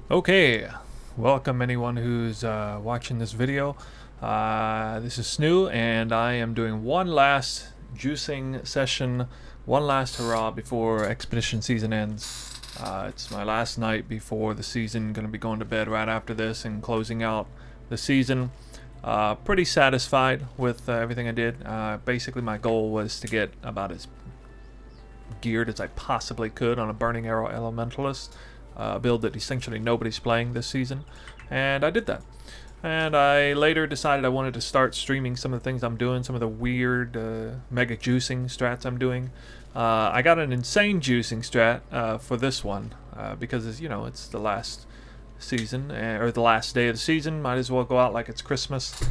Okay, welcome anyone who's watching this video. This is Snoo, and I am doing one last juicing session, one last hurrah before Expedition season ends. It's my last night before the season, gonna be going to bed right after this and closing out the season. Pretty satisfied with everything I did. Basically my goal was to get about as geared as I possibly could on a Burning Arrow Elementalist. Build that essentially nobody's playing this season, and I did that. And I later decided I wanted to start streaming some of the things I'm doing, some of the weird mega juicing strats I'm doing. I got an insane juicing strat for this one because it's the last season or the last day of the season. Might as well go out like it's Christmas.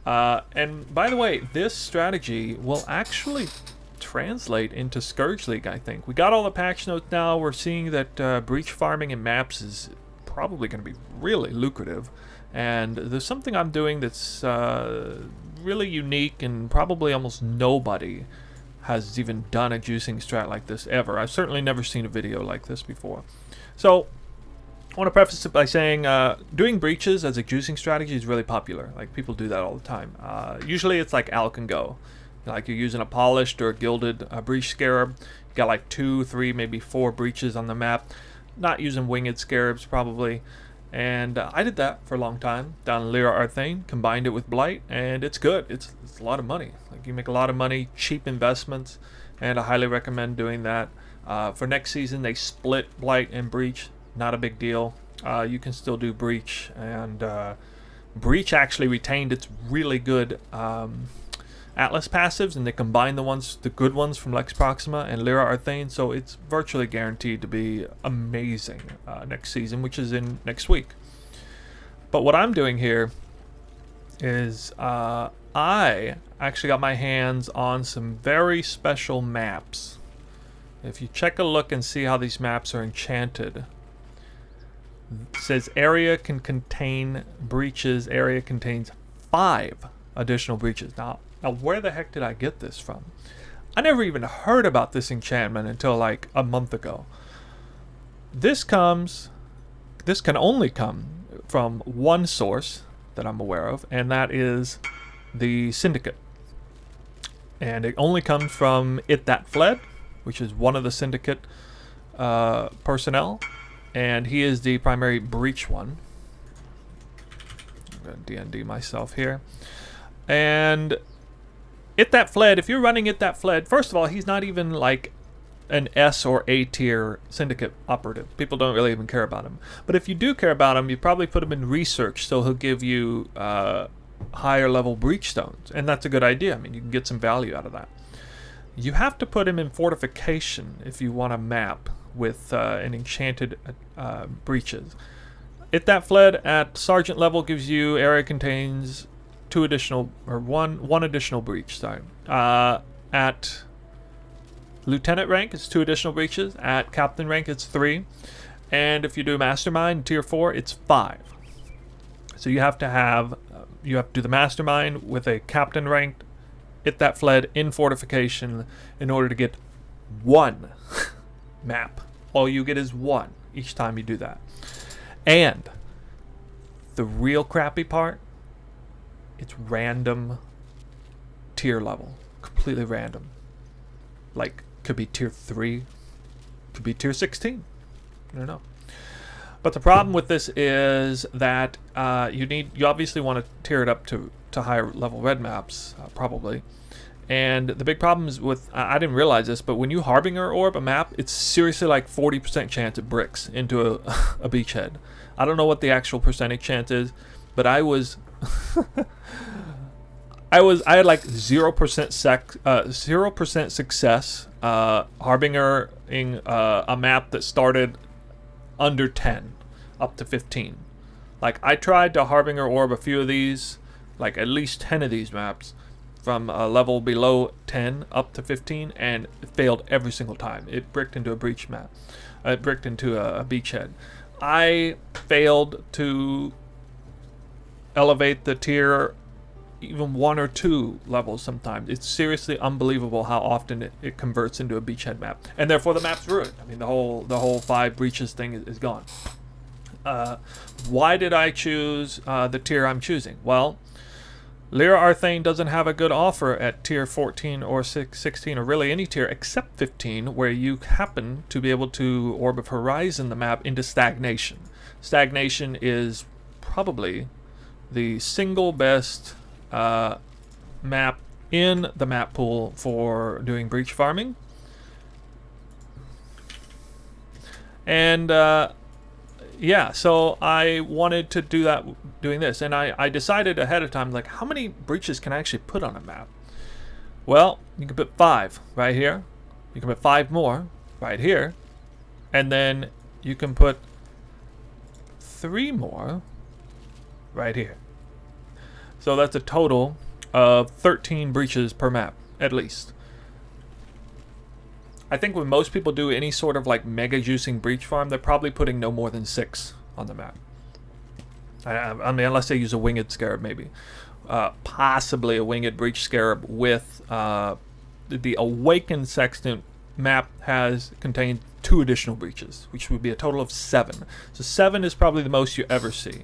And by the way, this strategy will actually translate into Scourge League. I think we got all the patch notes now. We're seeing that breach farming in maps is probably going to be really lucrative, and there's something I'm doing that's really unique, and probably almost nobody has even done a juicing strat like this ever. I've certainly never seen a video like this before. So I want to preface it by saying doing breaches as a juicing strategy is really popular. Like, people do that all the time. Usually it's like Alk and Go. Like, you're using a polished or a gilded breach scarab. You got like 2, 3, maybe 4 breaches on the map. Not using winged scarabs probably. And I did that for a long time down Lira Arthain, combined it with Blight, and it's good. It's a lot of money. Like, you make a lot of money, cheap investments, and I highly recommend doing that. For next season they split Blight and breach. Not a big deal. You can still do breach, and breach actually retained its really good Atlas passives, and they combine the good ones from Lex Proxima and Lira Arthain, so it's virtually guaranteed to be amazing next season, which is in next week. But what I'm doing here is I actually got my hands on some very special maps. If you check a look and see how these maps are enchanted, it says area can contain breaches, area contains 5 additional breaches. Now where the heck did I get this from? I never even heard about this enchantment until like a month ago. This can only come from one source that I'm aware of, and that is the Syndicate. And it only comes from It That Fled, which is one of the Syndicate personnel, and he is the primary breach one. I'm going to DND myself here. And It That Fled, if you're running It That Fled, first of all, he's not even like an S or A tier Syndicate operative. People don't really even care about him. But if you do care about him, you probably put him in research, so he'll give you higher level breach stones, and that's a good idea. I mean, you can get some value out of that. You have to put him in fortification if you want a map with an enchanted breaches. It That Fled at sergeant level gives you area contains 2 additional, or one additional breach. Sorry. At lieutenant rank, it's 2 additional breaches. At captain rank, it's 3. And if you do mastermind tier 4, it's 5. So you have to do the mastermind with a captain ranked It That Fled in fortification in order to get 1 map. All you get is 1 each time you do that. And the real crappy part, it's random tier level. Completely random. Like, could be tier 3, could be tier 16. I don't know. But the problem with this is that you obviously want to tier it up to higher level red maps, probably. And the big problem is with, I didn't realize this, but when you Harbinger Orb a map, it's seriously like 40% chance it bricks into a beachhead. I don't know what the actual percentage chance is, but I was I had like 0% success harbingering a map that started under 10 up to 15. Like, I tried to Harbinger Orb a few of these, like at least 10 of these maps, from a level below 10 up to 15, and it failed every single time. It bricked into a breach map. It bricked into a beachhead. I failed to elevate the tier even 1 or 2 levels sometimes. It's seriously unbelievable how often it converts into a beachhead map, and therefore the map's ruined. I mean, the whole 5 breaches thing is gone. Why did I choose the tier I'm choosing? Well, Lira Arthain doesn't have a good offer at tier 14 or 16 or really any tier except 15, where you happen to be able to Orb of Horizon the map into Stagnation. Stagnation is probably the single best map in the map pool for doing breach farming. And yeah, so I wanted to do that doing this, and I decided ahead of time, like, how many breaches can I actually put on a map? Well, you can put 5 right here, you can put 5 more right here, and then you can put 3 more right here. So that's a total of 13 breaches per map, at least. I think when most people do any sort of like mega juicing breach farm, they're probably putting no more than 6 on the map. I mean, unless they use a winged scarab, maybe. Possibly a winged breach scarab with the Awakened Sextant map has contained 2 additional breaches, which would be a total of 7. So 7 is probably the most you ever see.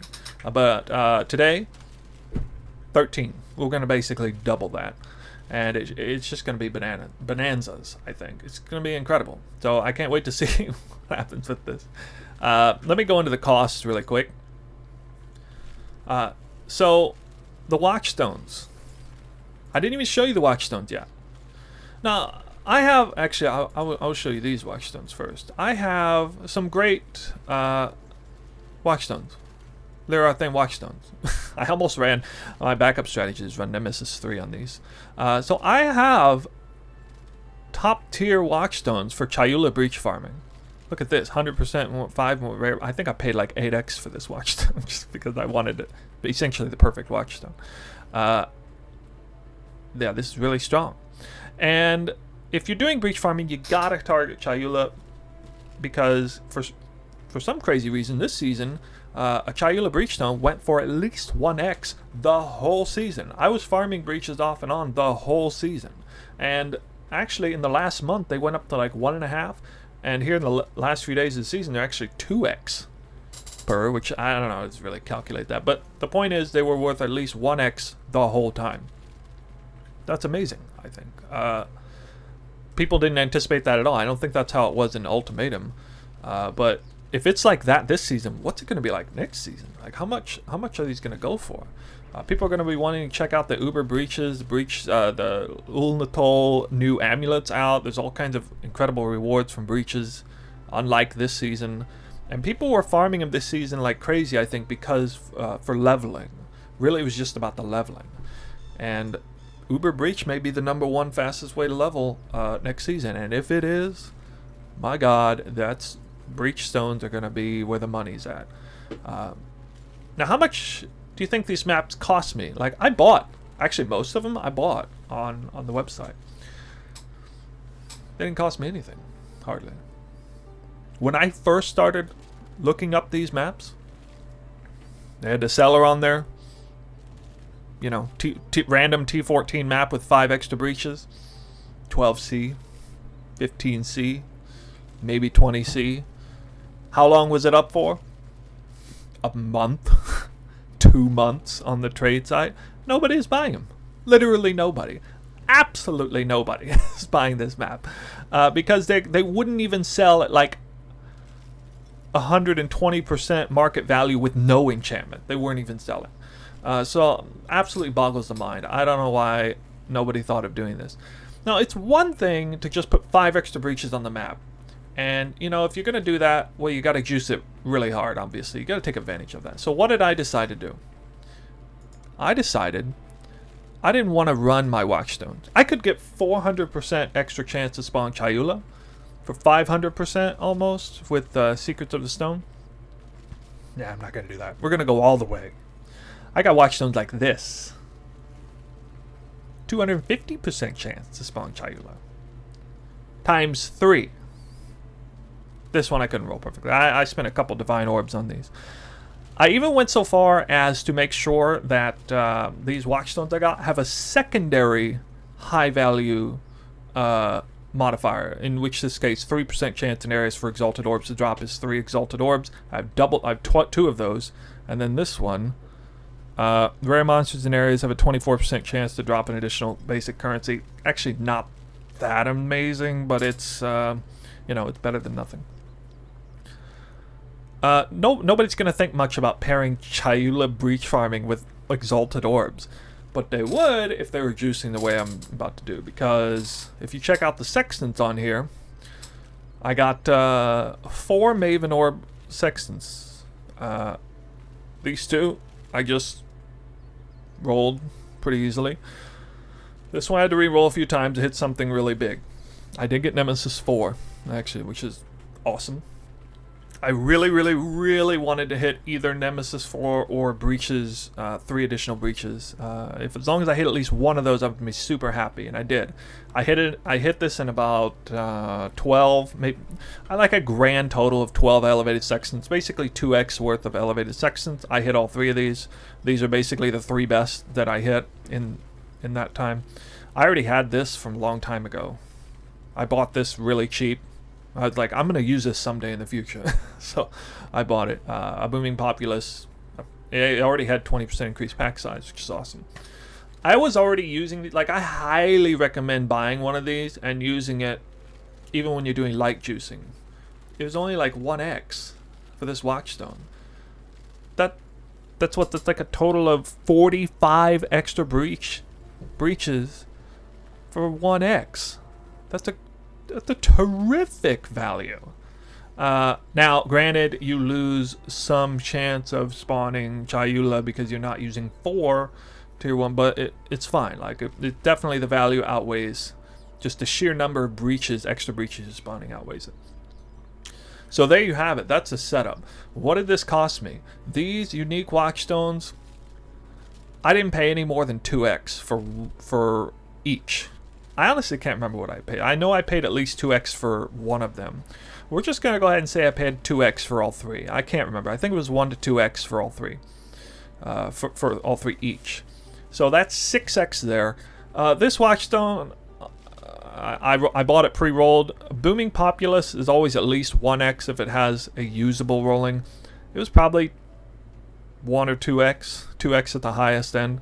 But today, 13. We're going to basically double that. And it's just going to be bonanzas, I think. It's going to be incredible. So I can't wait to see what happens with this. Let me go into the costs really quick. So the Watchstones. I didn't even show you the Watchstones yet. Now, I have, actually, I'll show you these Watchstones first. I have some great Watchstones. Lira Arthain Watchstones. I almost ran, my backup strategy is run Nemesis 3 on these. So I have top tier Watchstones for Chayula breach farming. Look at this, 100% more, 5 more rare. I think I paid like 8x for this Watchstone just because I wanted it. Essentially the perfect Watchstone. Yeah, this is really strong. And if you're doing breach farming, you gotta target Chayula, because for some crazy reason this season, a Chayula Breachstone went for at least 1x the whole season. I was farming breaches off and on the whole season. And actually in the last month they went up to like 1.5. And here in the last few days of the season they're actually 2x per, which I don't know how to really calculate that. But the point is they were worth at least 1x the whole time. That's amazing, I think. People didn't anticipate that at all. I don't think that's how it was in Ultimatum. But if it's like that this season, what's it going to be like next season? Like how much are these going to go for? People are going to be wanting to check out the Uber breaches, the Ulnatol new amulets out. There's all kinds of incredible rewards from breaches, unlike this season. And people were farming them this season like crazy, I think, because for leveling. Really, it was just about the leveling. And Uber breach may be the #1 fastest way to level next season. And if it is, my God, that's breach stones are going to be where the money's at. Now, how much do you think these maps cost me? Like, I bought, actually most of them I bought on the website. They didn't cost me anything, hardly. When I first started looking up these maps, they had the seller on there. You know, random T14 map with 5 extra breaches, 12C, 15C, maybe 20C. How long was it up for? A month, 2 months on the trade site. Nobody is buying them. Literally nobody. Absolutely nobody is buying this map because they wouldn't even sell at like 120% market value with no enchantment. They weren't even selling. So absolutely boggles the mind. I don't know why nobody thought of doing this. Now, it's one thing to just put 5 extra breaches on the map. And, you know, if you're going to do that, well, you got to juice it really hard, obviously. You got to take advantage of that. So what did I decide to do? I decided I didn't want to run my Watchstones. I could get 400% extra chance to spawn Chayula for 500% almost with Secrets of the Stone. Yeah, I'm not going to do that. We're going to go all the way. I got Watchstones like this. 250% chance to spawn Chayula. Times 3. This one I couldn't roll perfectly. I spent a couple Divine Orbs on these. I even went so far as to make sure that these Watchstones I got have a secondary high value modifier, in which this case 3% chance in areas for Exalted Orbs to drop is 3 Exalted Orbs. I've 2 of those, and then this one, rare monsters in areas have a 24% chance to drop an additional basic currency. Actually, not that amazing, but it's you know, it's better than nothing. Nobody's gonna think much about pairing Chayula breach farming with Exalted Orbs, but they would if they were juicing the way I'm about to do, because if you check out the Sextants on here, I got 4 Maven Orb Sextants. These 2 I just rolled pretty easily. This one I had to re-roll a few times to hit something really big. I did get Nemesis 4, actually, which is awesome. I really wanted to hit either Nemesis 4 or breaches, 3 additional breaches. As long as I hit at least one of those, I would be super happy, and I did. I hit this in about 12, maybe. I like a grand total of 12 elevated sextants, basically 2x worth of elevated sextants. I hit all 3 of these. These are basically the 3 best that I hit in that time. I already had this from a long time ago. I bought this really cheap. I was like, I'm going to use this someday in the future. So I bought it. A Booming Populace. It already had 20% increased pack size, which is awesome. I was already using these. Like, I highly recommend buying one of these and using it even when you're doing light juicing. It was only like 1x for this Watchstone. That's like a total of 45 extra breaches for 1x. That's a terrific value. Now, granted, you lose some chance of spawning Chayula because you're not using 4 tier 1, but it's fine. Like, it definitely, the value outweighs just the sheer number of breaches, extra breaches spawning outweighs it. So there you have it. That's a setup. What did this cost me? These unique Watchstones, I didn't pay any more than 2x for each. I honestly can't remember what I paid. I know I paid at least 2x for one of them. We're just going to go ahead and say I paid 2x for all 3. I can't remember. I think it was 1 to 2x for all 3. For all 3 each. So that's 6x there. This Watchstone, I bought it pre-rolled. Booming Populace is always at least 1x if it has a usable rolling. It was probably 1 or 2x. 2x at the highest end.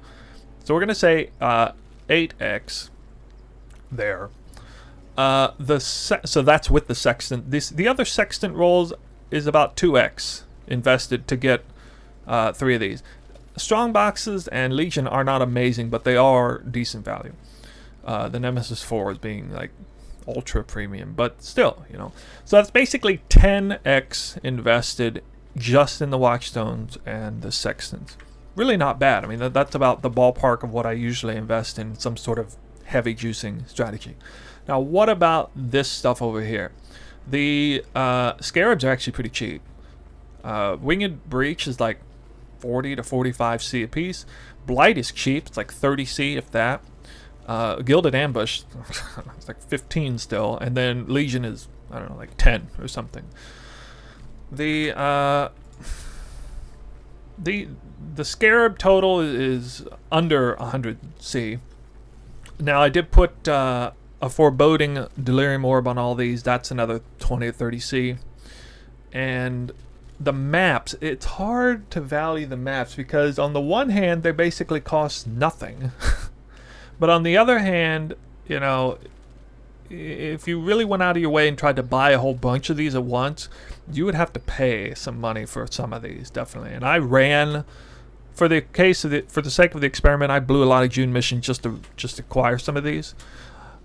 So we're going to say 8x. There. So that's with the Sextant. The other Sextant rolls is about 2x invested to get 3 of these. Strongboxes and Legion are not amazing, but they are decent value. The Nemesis 4 is being like ultra premium, but still, you know. So that's basically 10x invested just in the Watchstones and the Sextants. Really not bad. I mean, that's about the ballpark of what I usually invest in some sort of heavy juicing strategy. Now, what about this stuff over here? The Scarabs are actually pretty cheap. Winged Breach is like 40 to 45 C a piece. Blight is cheap. It's like 30 C, if that. Gilded Ambush, it's like 15 still. And then Legion is, I don't know, like 10 or something. The Scarab total is under 100 C. Now, I did put a Foreboding Delirium Orb on all these. That's another 20 or 30 C. And the maps, it's hard to value the maps because on the one hand, they basically cost nothing. But on the other hand, you know, if you really went out of your way and tried to buy a whole bunch of these at once, you would have to pay some money for some of these, definitely. And I ran... For the sake of the experiment, I blew a lot of June missions just to acquire some of these.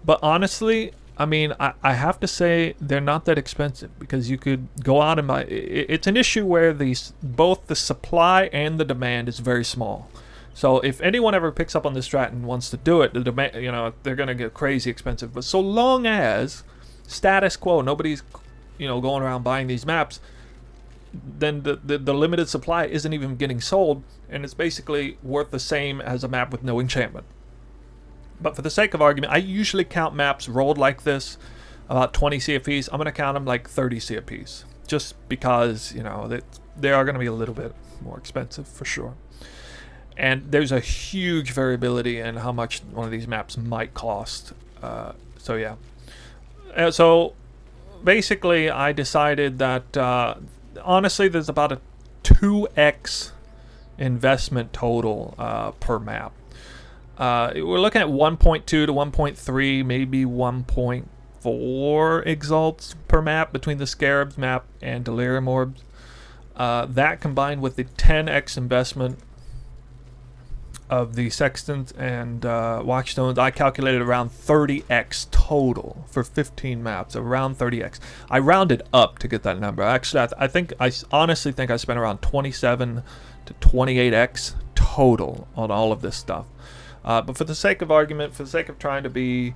But honestly, I mean, I have to say they're not that expensive because you could go out and buy. It's an issue where both the supply and the demand is very small. So if anyone ever picks up on this strat and wants to do it, the demand, you know, they're going to get crazy expensive. But so long as status quo, nobody's, you know, going around buying these maps, then the limited supply isn't even getting sold, and it's basically worth the same as a map with no enchantment. But for the sake of argument, I usually count maps rolled like this about 20 C a piece. I'm going to count them like 30 C a piece, just because, you know, they are going to be a little bit more expensive for sure. And there's a huge variability in how much one of these maps might cost. So yeah. So basically, I decided that honestly, there's about a 2x investment total per map. We're looking at 1.2 to 1.3, maybe 1.4 exalts per map between the Scarabs map and Delirious Orbs. That combined with the 10x investment of the Sextants and Watchstones, I calculated around 30x total for 15 maps. Around 30x. I rounded up to get that number. Actually, I honestly think I spent around 27 to 28x total on all of this stuff. But for the sake of argument, for the sake of trying to be,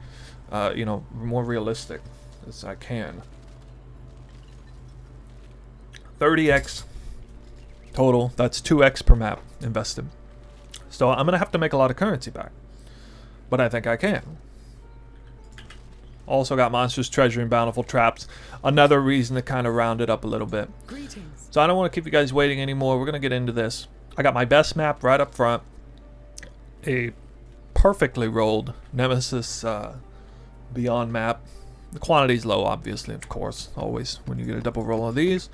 more realistic as I can, 30x total. That's 2x per map invested. So I'm gonna have to make a lot of currency back, but I think I can. Also got Monstrous Treasure and Bountiful Traps. Another reason to kind of round it up a little bit. Greetings. So I don't want to keep you guys waiting anymore. We're gonna get into this. I got my best map right up front. A perfectly rolled Nemesis Beyond map. The quantity's low, obviously, of course, always when you get a double roll of these.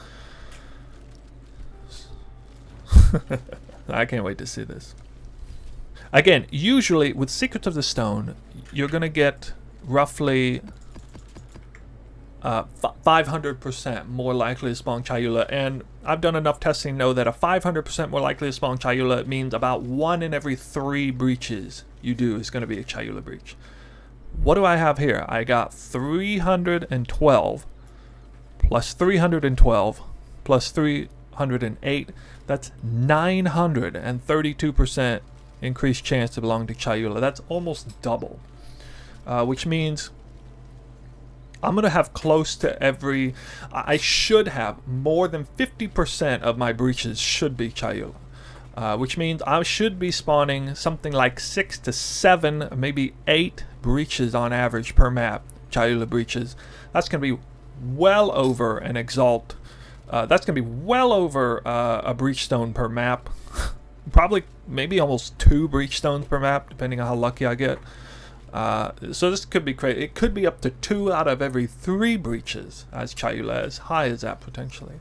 I can't wait to see this. Again, usually with Secrets of the Stone, you're going to get roughly 500% more likely to spawn Chayula, and I've done enough testing to know that a 500% more likely to spawn Chayula means about 1 in every 3 breaches you do is going to be a Chayula breach. What do I have here? I got 312 plus 312 plus 308. That's 932% increased chance to belong to Chayula. That's almost double, which means I'm going to have close to every... I should have more than 50% of my breaches should be Chayula. Which means I should be spawning something like 6 to 7, maybe 8 breaches on average per map, Chayula breaches. That's going to be well over an Exalt. That's going to be well over a Breachstone per map. Probably maybe almost 2 Breachstones per map, depending on how lucky I get. So this could be crazy. It could be up to 2 out of every 3 breaches as Chayula, as high as that potentially.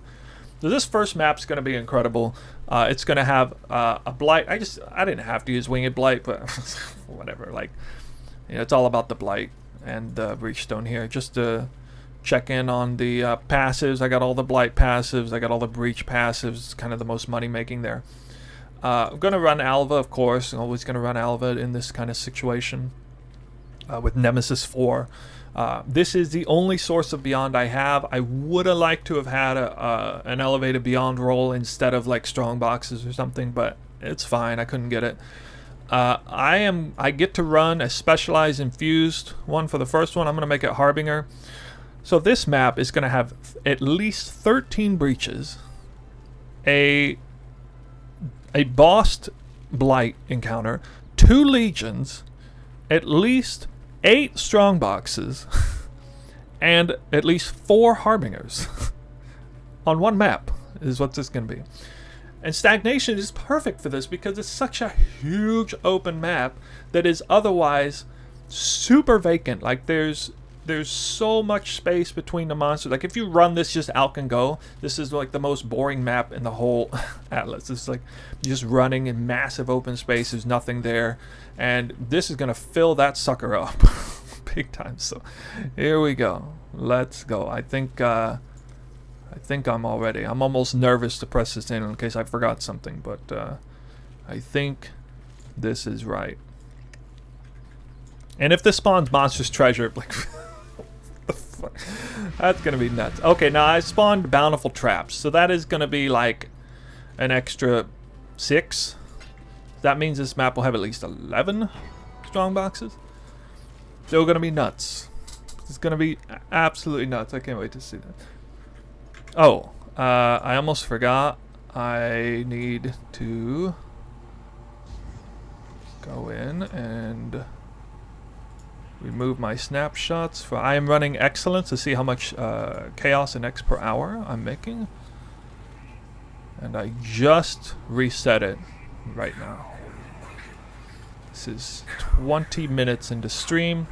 So this first map's going to be incredible. It's going to have a Blight. I didn't have to use Winged Blight, but whatever. Like, it's all about the Blight and the Breachstone here. Just to check in on the passives. I got all the Blight passives. I got all the Breach passives. It's kind of the most money making there. I'm going to run Alva, of course. I'm always going to run Alva in this kind of situation with Nemesis 4. This is the only source of Beyond I have. I would have liked to have had an elevated Beyond roll instead of like Strongboxes or something, but it's fine. I couldn't get it. I get to run a specialized infused one for the first one. I'm going to make it Harbinger. So this map is going to have at least 13 breaches, a bossed Blight encounter, 2 legions, at least 8 Strongboxes, and at least 4 Harbingers on one map is what this is going to be. And Stagnation is perfect for this because it's such a huge open map that is otherwise super vacant. Like there's so much space between the monsters. Like if you run this just out and go, this is like the most boring map in the whole Atlas. It's like just running in massive open space. There's nothing there, and this is gonna fill that sucker up big time. So here we go. Let's go. I think I'm almost nervous to press this in case I forgot something, but I think this is right. And if this spawns Monstrous Treasure, like that's gonna be nuts. Okay, now I spawned Bountiful Traps, so that is gonna be like an extra 6. That means this map will have at least 11 Strongboxes. Still gonna be nuts. It's gonna be absolutely nuts. I can't wait to see that. Oh, I almost forgot. I need to go in and remove my snapshots. I am running Excellence to see how much Chaos and X per hour I'm making. And I just reset it right now. This is 20 minutes into stream.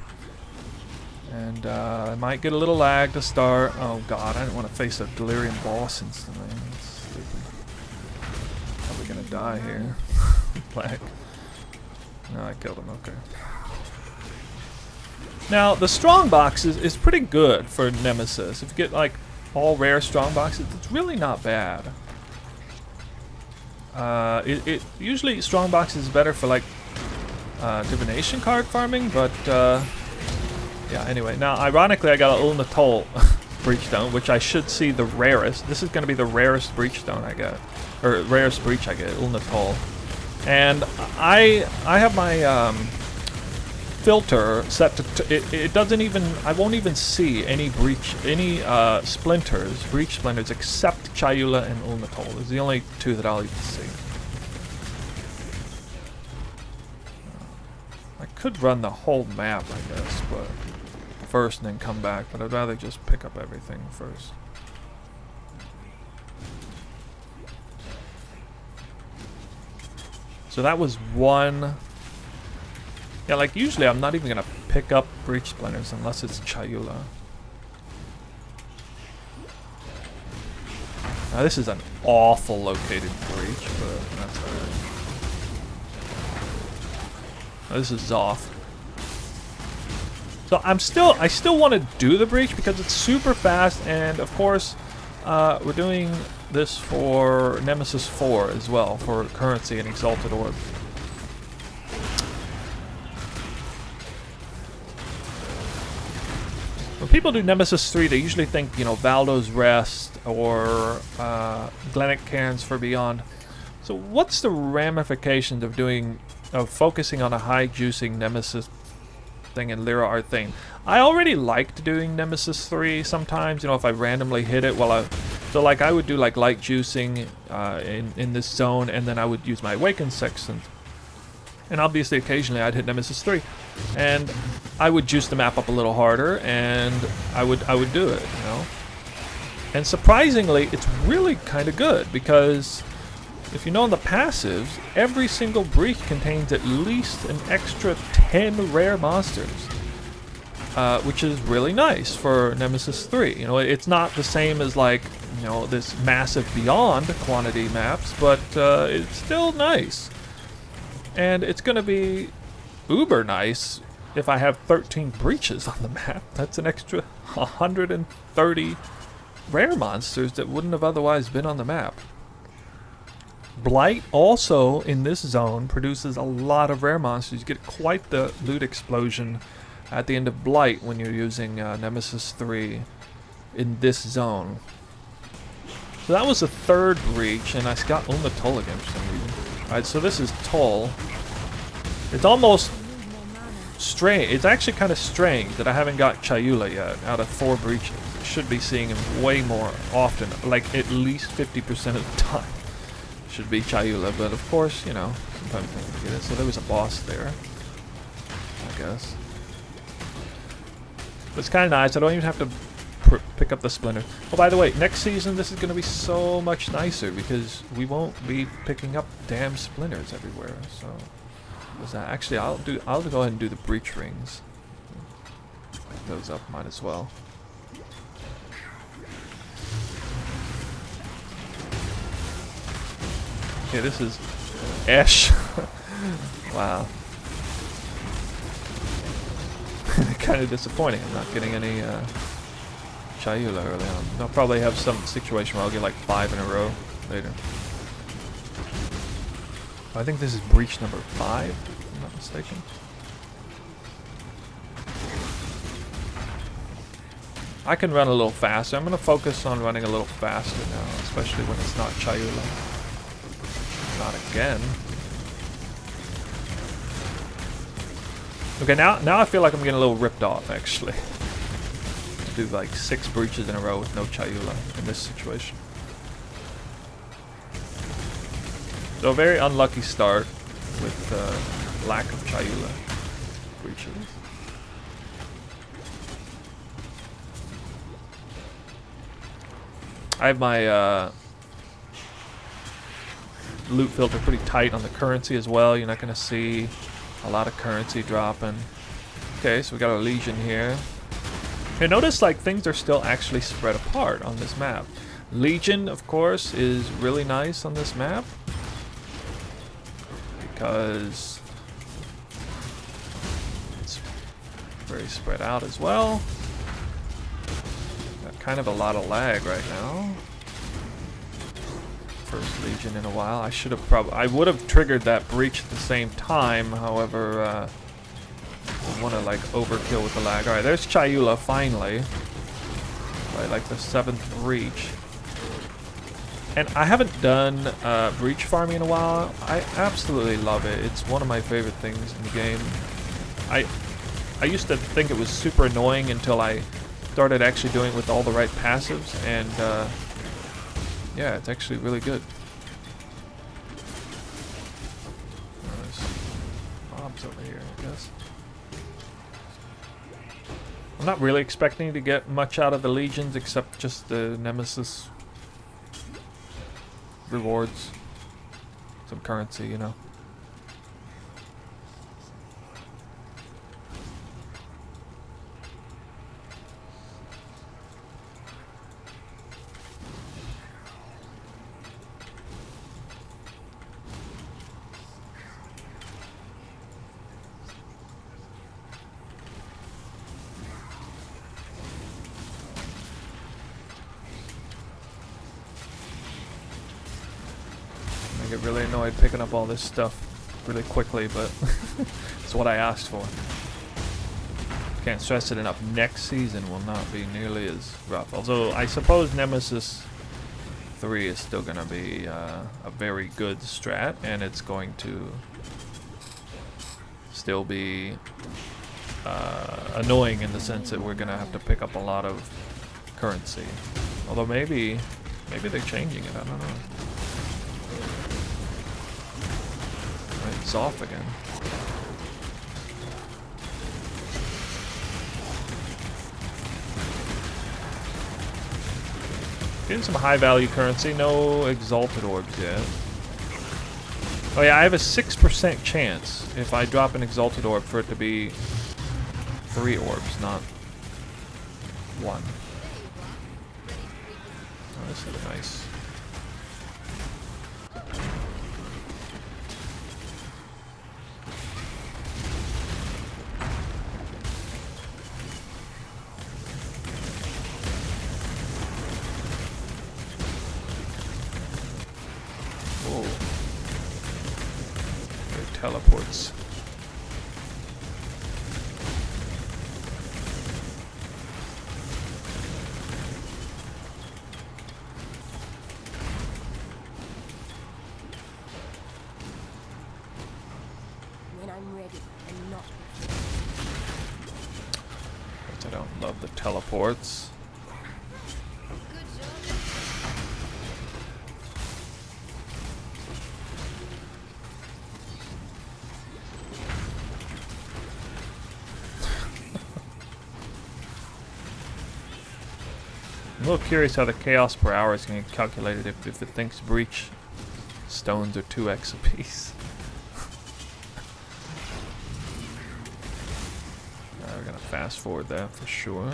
And I might get a little lag to start. Oh god, I didn't want to face a Delirium boss instantly. That's stupid. Probably gonna die here. Lag. No, I killed him, okay. Now, the Strongboxes is pretty good for Nemesis. If you get like all rare Strongboxes, it's really not bad. Usually Strongboxes is better for like divination card farming, but yeah, anyway. Now, ironically, I got an Ulnatol Breachstone, which I should see the rarest. This is going to be the rarest Breachstone I get. Or rarest Breach I get, Ulnatol. And I have my filter set to... It doesn't even... I won't even see any Breach... Any Splinters, Breach Splinters, except Chayula and Ulnatol. Those are the only two that I'll even see. I could run the whole map, I guess, but... first and then come back, but I'd rather just pick up everything first. So that was one. Yeah, like usually I'm not even gonna pick up Breach Splinters unless it's Chayula. Now this is an awful located breach, but that's alright. This is Zoth. So I still want to do the breach because it's super fast, and of course we're doing this for Nemesis 4 as well, for currency and Exalted Orbs. When people do Nemesis 3, they usually think, you know, Valdo's Rest or Glennick Cairns for Beyond. So what's the ramifications of focusing on a high juicing Nemesis thing in Lira Arthain? I already liked doing Nemesis 3 sometimes, you know, if I randomly hit it while so like I would do like light juicing in this zone, and then I would use my Awakened Sextant. And obviously occasionally I'd hit Nemesis 3 and I would juice the map up a little harder, and I would do it, you know. And surprisingly, it's really kind of good, because if you know in the passives, every single breach contains at least an extra 10 rare monsters, which is really nice for Nemesis 3. You know, it's not the same as like, you know, this massive beyond quantity maps, but it's still nice. And it's going to be uber nice if I have 13 breaches on the map. That's an extra 130 rare monsters that wouldn't have otherwise been on the map. Blight also in this zone produces a lot of rare monsters. You get quite the loot explosion at the end of Blight when you're using Nemesis 3 in this zone. So that was the third breach, and I got Ulnatol again for some reason. Alright, so this is Toll. It's almost strange. It's actually kind of strange that I haven't got Chayula yet out of 4 breaches. I should be seeing him way more often, like at least 50% of the time. Should be Chayula, but of course, you know, sometimes I forget it. So there was a boss there, I guess. But it's kind of nice. I don't even have to pick up the Splinter. Oh, by the way, next season this is going to be so much nicer because we won't be picking up damn Splinters everywhere. So, actually, I'll go ahead and do the breach rings. Pick those up, might as well. Okay, this is Ash. Wow. Kind of disappointing. I'm not getting any Chayula early on. I'll probably have some situation where I'll get like 5 in a row later. I think this is breach number 5, if I'm not mistaken. I can run a little faster. I'm going to focus on running a little faster now, especially when it's not Chayula. Not again. Okay, now I feel like I'm getting a little ripped off, actually. Do like 6 breaches in a row with no Chayula in this situation. So a very unlucky start with lack of Chayula breaches. I have my loot filter pretty tight on the currency as well. You're not going to see a lot of currency dropping. Okay, so we got a Legion here. You notice like things are still actually spread apart on this map. Legion, of course, is really nice on this map because it's very spread out as well. Got kind of a lot of lag right now. First Legion in a while. I would have triggered that breach at the same time. However, I want to like overkill with the lag. All right, there's Chayula finally. Right, like the 7th breach. And I haven't done breach farming in a while. I absolutely love it. It's one of my favorite things in the game. I used to think it was super annoying until I started actually doing it with all the right passives, and yeah, it's actually really good. There's mobs over here, I guess. I'm not really expecting to get much out of the legions except just the Nemesis rewards, some currency, you know. I get really annoyed picking up all this stuff really quickly, but it's what I asked for. Can't stress it enough. Next season will not be nearly as rough. Although I suppose Nemesis 3 is still going to be a very good strat, and it's going to still be annoying in the sense that we're going to have to pick up a lot of currency. Although maybe they're changing it. I don't know. It's off again. Getting some high value currency. No Exalted Orbs yet. Oh yeah, I have a 6% chance if I drop an Exalted Orb for it to be 3 orbs, not 1. Oh, this is nice. Teleports. When I'm ready and not. But I don't love the teleports. I'm a little curious how the chaos per hour is going to get calculated if it thinks breach stones are 2x a piece. We're going to fast forward that for sure.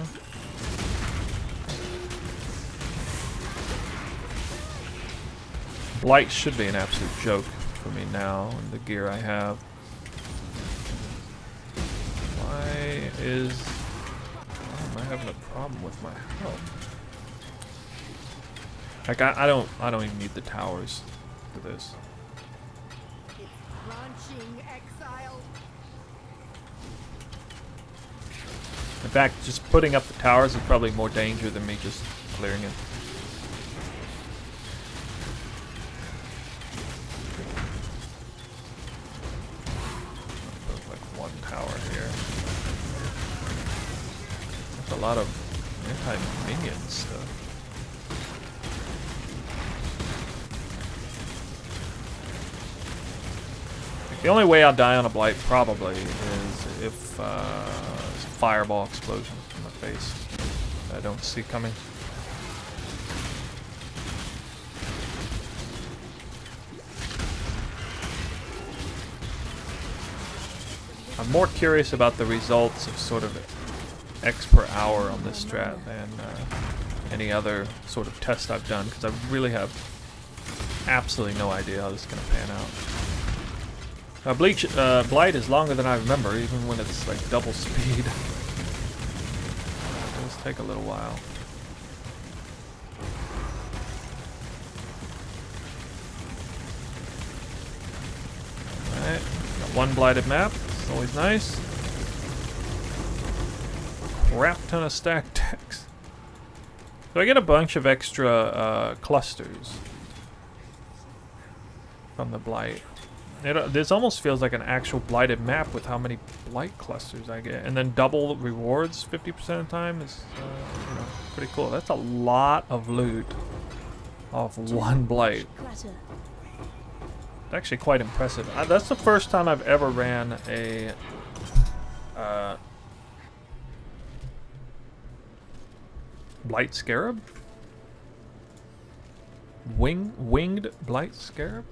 Blight should be an absolute joke for me now in the gear I have. Why am I having a problem with my health? Like I don't even need the towers for this. It's launching exile. In fact, just putting up the towers is probably more danger than me just clearing it. I'll put like 1 tower here. That's a lot of anti-minion stuff. The only way I'll die on a Blight probably is if there's a fireball explosion in my face that I don't see coming. I'm more curious about the results of sort of X per hour on this strat than any other sort of test I've done, because I really have absolutely no idea how this is going to pan out. Blight is longer than I remember, even when it's like double speed. It does take a little while. Alright, got one blighted map. It's always nice. Crap ton of stack decks. So I get a bunch of extra clusters from the Blight. This almost feels like an actual blighted map with how many Blight clusters I get. And then double rewards 50% of the time is you know, pretty cool. That's a lot of loot off one Blight. It's actually quite impressive. That's the first time I've ever ran a Blight Scarab? Winged Blight Scarab?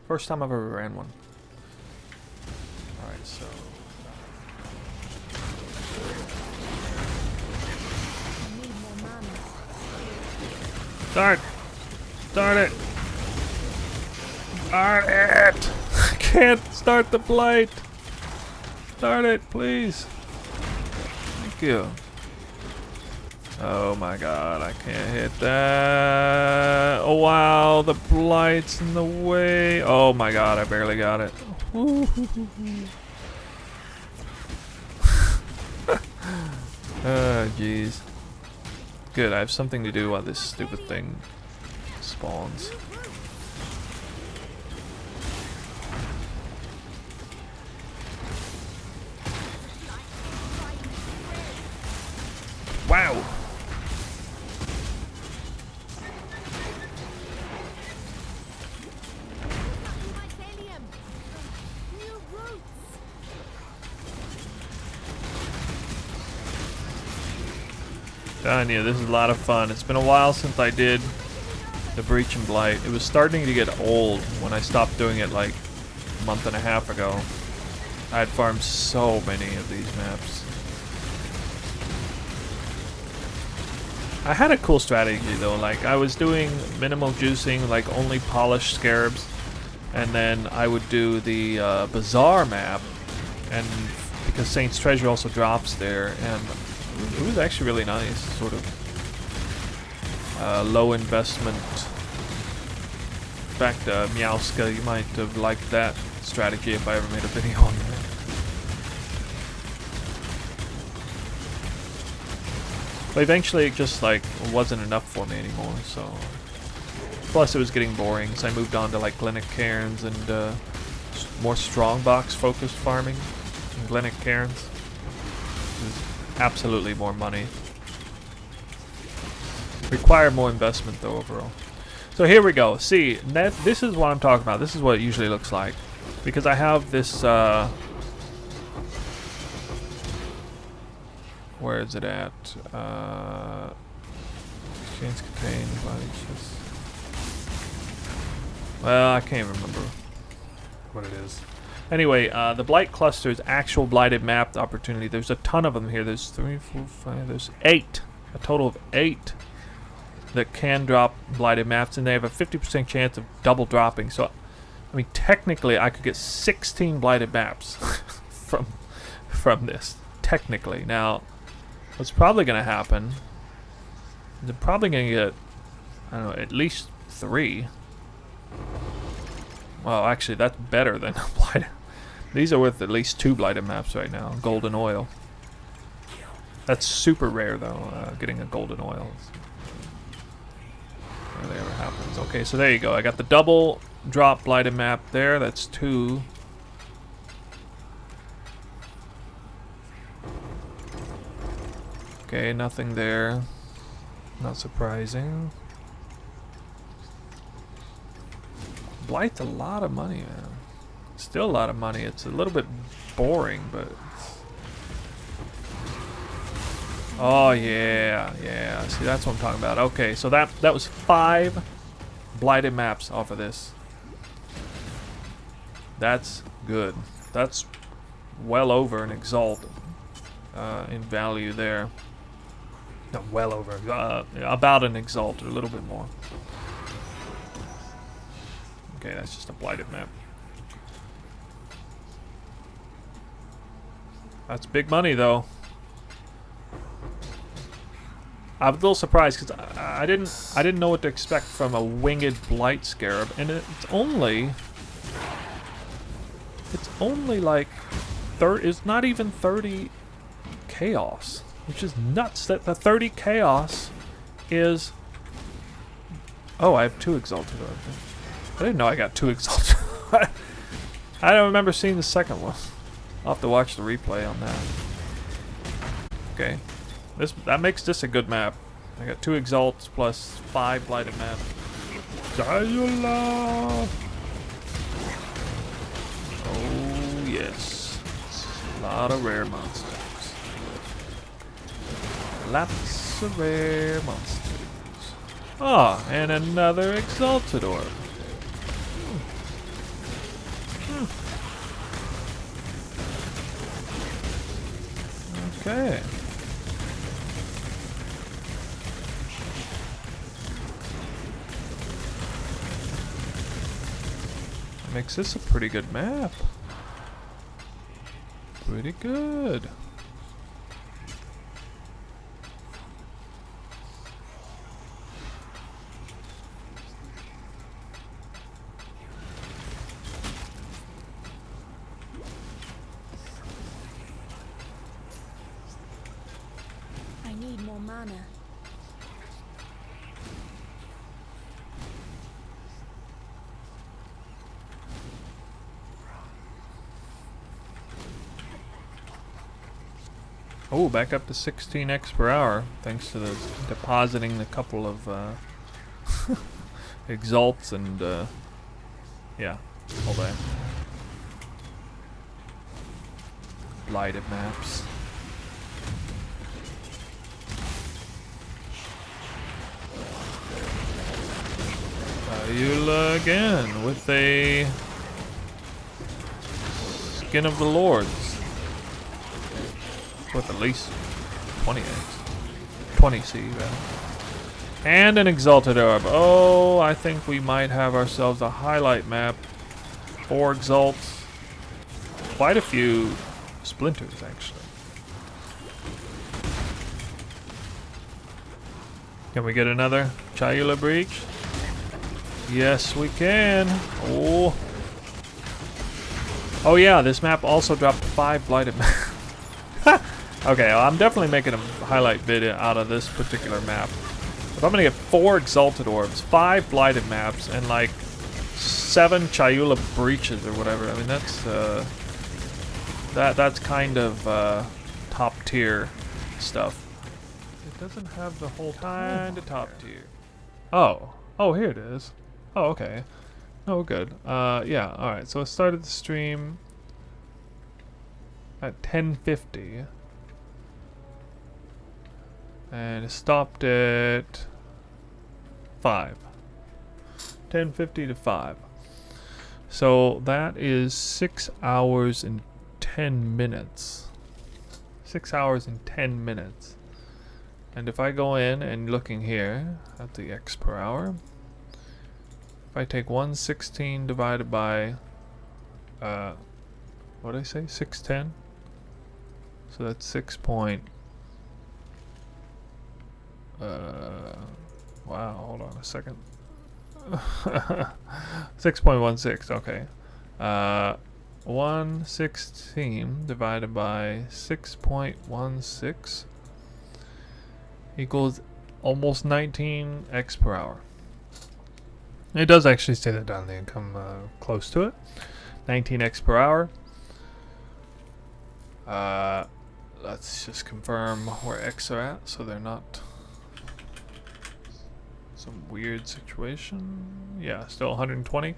First time I've ever ran one. Alright, so... Start it! Start it! I can't start the Blight! Start it, please! Thank you. Oh my god, I can't hit that. Oh wow, the Blight's in the way. Oh my god, I barely got it. Oh jeez. Good, I have something to do while this stupid thing spawns. Wow! Telling you, this is a lot of fun. It's been a while since I did the Breach and Blight. It was starting to get old when I stopped doing it like a month and a half ago. I had farmed so many of these maps. I had a cool strategy though, like I was doing minimal juicing, like only polished Scarabs, and then I would do the Bazaar map, and because Saint's Treasure also drops there, and it was actually really nice, sort of low investment. In fact, Meowska, you might have liked that strategy if I ever made a video on that. But eventually it just like wasn't enough for me anymore, so... Plus it was getting boring, so I moved on to like Glennick Cairns and more strongbox focused farming in Glennick Cairns. Absolutely more money. Require more investment though overall. So here we go. See, this is what I'm talking about. This is what it usually looks like. Because I have this, where is it at? Exchange contain, well, I can't even remember what it is. Anyway, the Blight cluster's actual blighted map opportunity. There's a ton of them here. There's 3, 4, 5. There's 8. A total of 8 that can drop blighted maps, and they have a 50% chance of double dropping. So, I mean, technically, I could get 16 blighted maps from this. Technically, now, what's probably going to happen? They're probably going to get, I don't know, at least 3. Well, actually, that's better than a blighted. These are worth at least 2 blighted maps right now. Golden oil. That's super rare, though, getting a golden oil. Rarely ever happens. Okay, so there you go. I got the double drop blighted map there. That's 2. Okay, nothing there. Not surprising. Blight's a lot of money, man. Still a lot of money. It's a little bit boring, but... Oh, yeah. Yeah. See, that's what I'm talking about. Okay, so that was 5 blighted maps off of this. That's good. That's well over an Exalted. in value there. No, well over. About an Exalted, a little bit more. Okay, that's just a Blighted map. That's big money, though. I'm a little surprised because I didn't know what to expect from a winged Blight Scarab, and it's only like it's not even 30 chaos, which is nuts. That the 30 chaos is. Oh, I have 2 Exalted. I didn't know I got 2 Exalted. I don't remember seeing the second one. I'll have to watch the replay on that. Okay. That makes this a good map. I got 2 Exalts plus 5 Blighted maps. Chayula! Oh yes. A lot of rare monsters. Lots of rare monsters. Ah, and another Exalted Orb. Okay. Makes this a pretty good map. Pretty good. I need more mana. Oh, back up to 16x per hour, thanks to the depositing a couple of Exalts and yeah, all that. Blighted maps. Chayula again with a Skin of the Lords. With at least 20 eggs. 20 C, rather. And an Exalted Orb. Oh, I think we might have ourselves a highlight map. 4 Exalts. Quite a few Splinters, actually. Can we get another Chayula Breach? Yes, we can. Oh. Oh yeah, this map also dropped 5 Blighted maps. Okay, well, I'm definitely making a highlight video out of this particular map. If I'm gonna get 4 Exalted Orbs, 5 Blighted maps, and like 7 Chayula Breaches or whatever, I mean that's kind of top tier stuff. It doesn't have the whole kind of top tier. Oh, here it is. Oh, okay. Oh, good. Yeah. All right. So I started the stream at 10:50. And it stopped at 5. 10:50 to 5. So that is 6 hours and 10 minutes. 6 hours and 10 minutes. And if I go in and looking here at the X per hour, if I take 116 divided by, what did I say? 610? So that's 6 point. Wow, hold on a second. 6.16, okay. 116 divided by 6.16 equals almost 19x per hour. It does actually say that down there, come close to it. 19x per hour. Let's just confirm where x are at so they're not some weird situation. Yeah, still 120.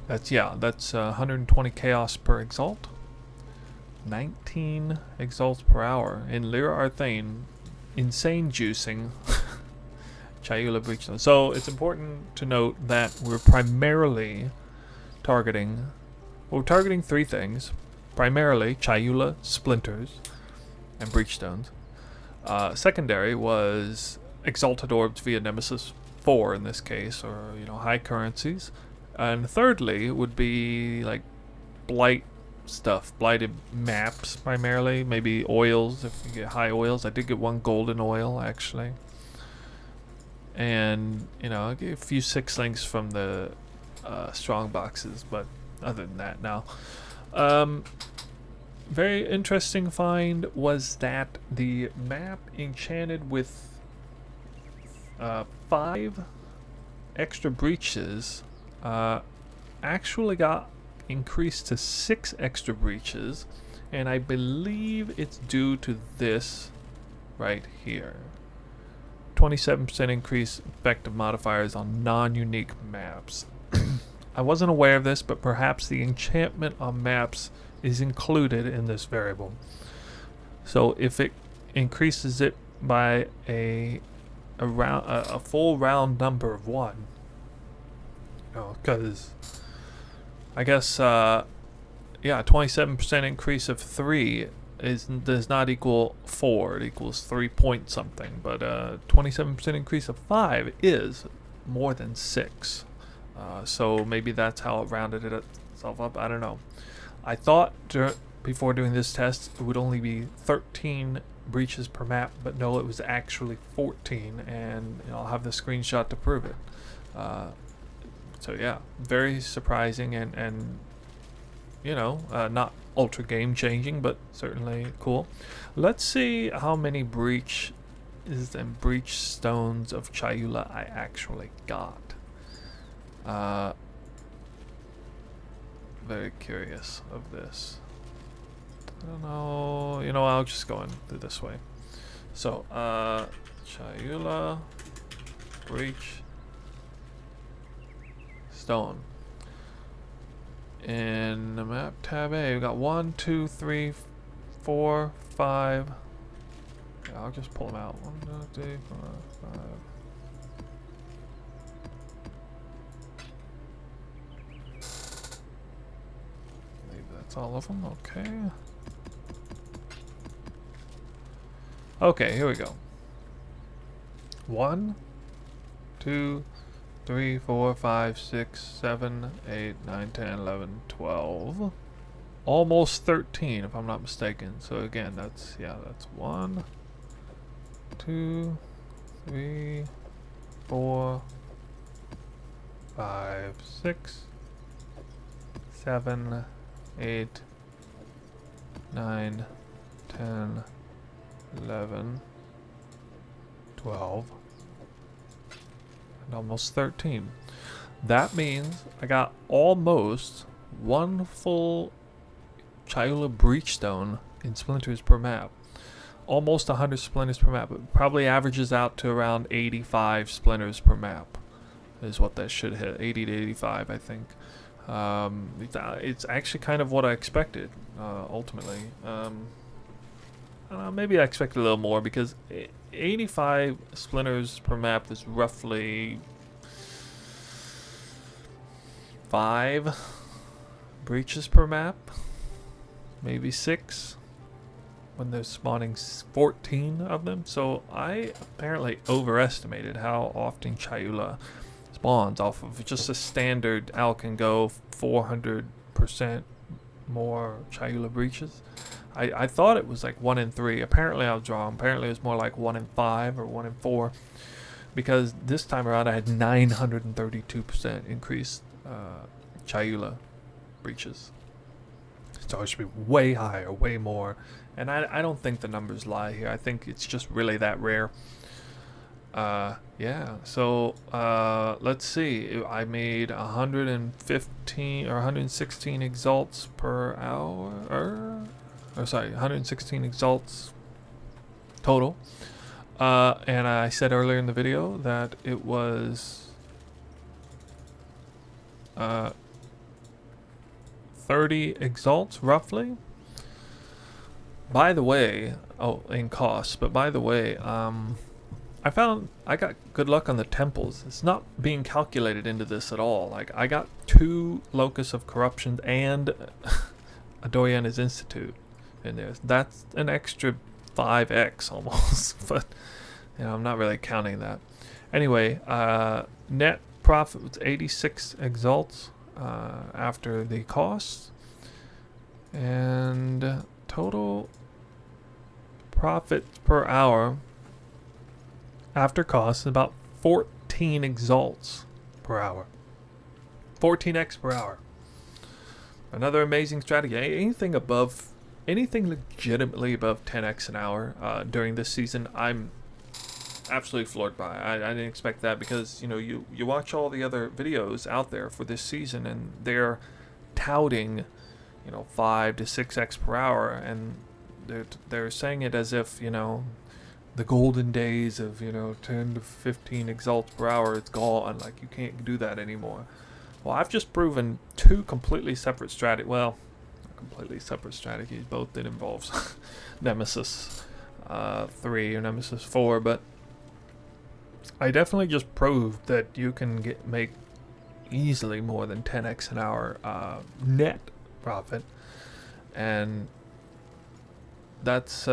That's 120 chaos per exalt. 19 exalts per hour in Lira Arthain. Insane juicing. Chayula Breach. So it's important to note that we're primarily targeting We're targeting 3 things. Primarily Chayula, Splinters, and Breachstones. Secondary was Exalted Orbs via Nemesis 4 in this case, or high currencies. And thirdly would be like Blight stuff, blighted maps primarily, maybe oils if you get high oils. I did get 1 golden oil actually. And I get a few 6-links from the Strongboxes, but other than that, now very interesting find was that the map enchanted with 5 extra breaches actually got increased to 6 extra breaches, and I believe it's due to this right here. 27% increase effective modifiers on non-unique maps. I wasn't aware of this, but perhaps the enchantment on maps is included in this variable. So if it increases it by a full round number of 1, because I guess 27% increase of 3 does not equal 4. It equals 3 point something, but 27% increase of 5 is more than 6. So maybe that's how it rounded itself up. I don't know. I thought before doing this test it would only be 13 breaches per map, but no, it was actually 14, and I'll have the screenshot to prove it. So yeah, very surprising and not ultra game changing, but certainly cool. Let's see how many breaches and breach stones of Chayula I actually got. Very curious of this. I don't know. I'll just go in through this way. So, Chayula, breach, stone. In the map tab A, we got 1, 2, 3, 4, 5. Yeah, I'll just pull them out. 1, 2, 3, 4, 5. That's all of them. Okay. Okay, here we go. 1, 2, 3, 4, 5, 6, 7, 8, 9, 10, 11, 12. Almost 13 if I'm not mistaken. So again, that's 1, 2, 3, 4, 5, 6, 7, 8, 9, 10, 11, 12, and almost 13. That means I got almost 1 full Chayula Breachstone in splinters per map. Almost 100 splinters per map. It probably averages out to around 85 splinters per map is what that should hit. 80 to 85, I think. It's actually kind of what I expected, ultimately. Maybe I expected a little more, because 85 splinters per map is roughly 5 breaches per map, maybe 6 when they're spawning 14 of them. So I apparently overestimated how often Chayula spawns off of just a standard Alcan-Go 400% more Chayula breaches. I thought it was like 1 in 3. Apparently I was wrong. Apparently it was more like 1 in 5 or 1 in 4, because this time around I had 932% increased Chayula breaches. So it should be way higher, way more. And I don't think the numbers lie here. I think it's just really that rare. Yeah, so let's see. I made 115 or 116 exalts per hour. Or sorry, 116 exalts total. And I said earlier in the video that it was 30 exalts roughly. By the way, in costs, but by the way, I I found I got good luck on the temples. It's not being calculated into this at all. Like, I got 2 Locus of Corruption and a Doriana's Institute in there. That's an extra 5x almost, but you know, I'm not really counting that. Anyway, net profit was 86 exalts after the costs, and total profit per hour after costs about 14 exalts per hour. 14x per hour. Another amazing strategy. Anything legitimately above 10x an hour during this season, I'm absolutely floored by. I didn't expect that, because you know, you watch all the other videos out there for this season and they're touting, you know, 5 to 6x per hour, and they're saying it as if, you know, the golden days of, you know, 10 to 15 exalts per hour, it's gone. Like, you can't do that anymore. Well, I've just proven 2 completely separate strategies. Well, completely separate strategies. Both that involves Nemesis 3 or Nemesis 4, but I definitely just proved that you can make easily more than 10x an hour net profit, and that's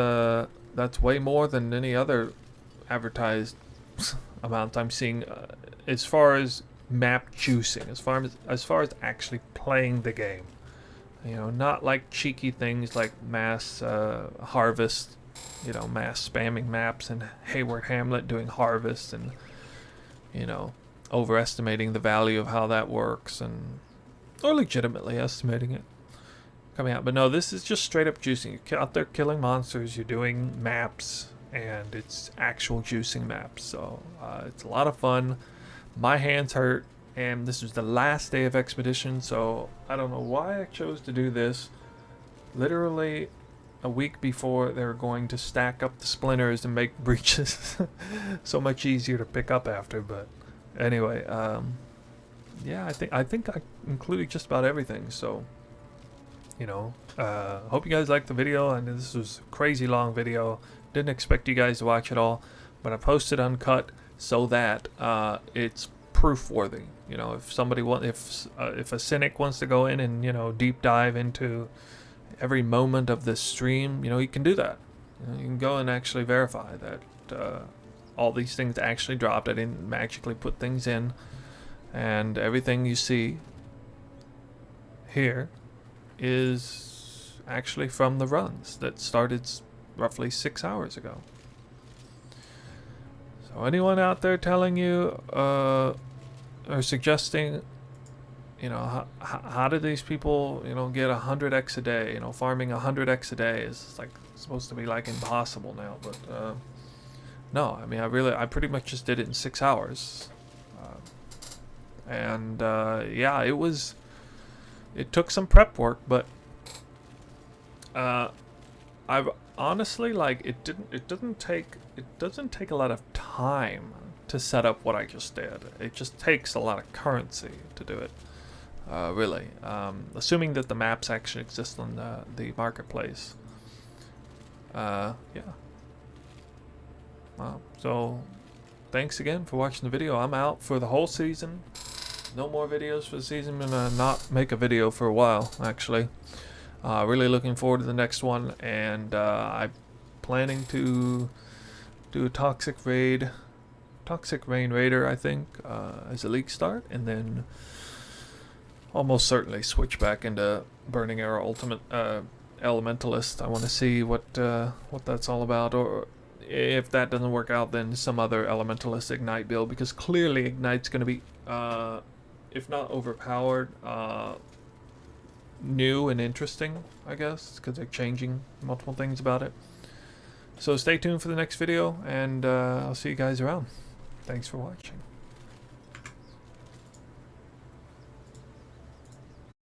way more than any other advertised amount I'm seeing as far as map juicing, as far as actually playing the game. You know, not like cheeky things like mass harvest, you know, mass spamming maps and Hayward Hamlet doing harvest, and you know, overestimating the value of how that works, and or legitimately estimating it coming out. But no, this is just straight up juicing. You're out there killing monsters, you're doing maps, and it's actual juicing maps. So it's a lot of fun. My hands hurt, and this was the last day of expedition, so I don't know why I chose to do this literally a week before they were going to stack up the splinters and make breaches so much easier to pick up after. But anyway, yeah, I think I included just about everything. So, you know, hope you guys liked the video. I know this was a crazy long video. Didn't expect you guys to watch it all, but I posted uncut so that it's proof worthy. You know, if somebody if a cynic wants to go in and, you know, deep dive into every moment of this stream, you know, you can do that. You know, you can go and actually verify that all these things actually dropped. I didn't magically put things in, and everything you see here is actually from the runs that started roughly 6 hours ago. So anyone out there telling you or suggesting, you know, how do these people, you know, get 100x a day? You know, farming 100x a day is like supposed to be like impossible now. But no, I mean, I pretty much just did it in 6 hours, and yeah, it took some prep work, but I've honestly, like, it doesn't take a lot of time to set up what I just did. It just takes a lot of currency to do it. Really, assuming that the maps actually exist on the marketplace. Yeah. So thanks again for watching the video. I'm out for the whole season. No more videos for the season. I'm gonna not make a video for a while, actually. Really looking forward to the next one, and I'm planning to do a Toxic Rain Raider, I think, as a league start, and then almost certainly switch back into Burning Arrow Ultimate Elementalist. I want to see what that's all about, or if that doesn't work out, then some other Elementalist Ignite build, because clearly Ignite's going to be, if not overpowered, new and interesting, I guess, because they're changing multiple things about it. So stay tuned for the next video, and I'll see you guys around. Thanks for watching.